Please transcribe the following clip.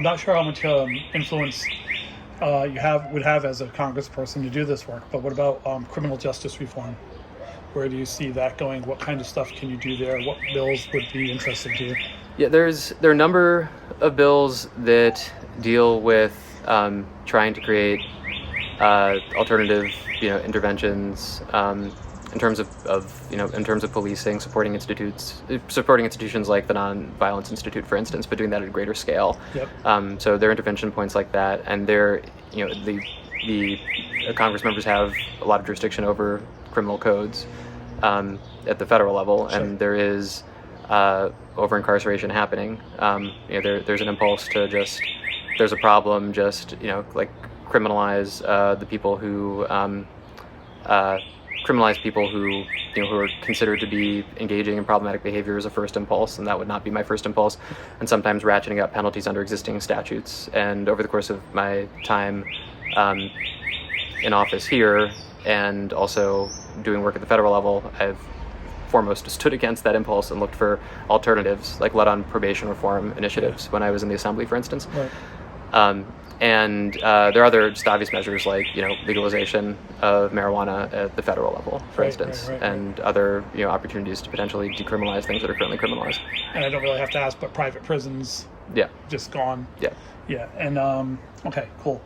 I'm not sure how much influence you would have as a congressperson to do this work, but what about criminal justice reform? Where do you see that going? What kind of stuff can you do there? What bills would be interesting to you? Yeah, there are a number of bills that deal with trying to create alternative, interventions in terms of policing, supporting institutions like the Nonviolence Institute, for instance, but doing that at a greater scale. Yep. So there are intervention points like that, and the Congress members have a lot of jurisdiction over criminal codes at the federal level, Sure. and there is over-incarceration happening. There's an impulse to there's a problem, like criminalize the people who criminalize people who are considered to be engaging in problematic behavior as a first impulse, and that would not be my first impulse, and sometimes ratcheting up penalties under existing statutes. And over the course of my time in office here, and also doing work at the federal level, I've foremost stood against that impulse and looked for alternatives, like led on probation reform initiatives when I was in the assembly, for instance. Right. And there are other just obvious measures like legalization of marijuana at the federal level, for instance, right. and other opportunities to potentially decriminalize things that are currently criminalized. And I don't really have to ask, but private prisons, Yeah. just gone. Yeah. Yeah. And okay, cool.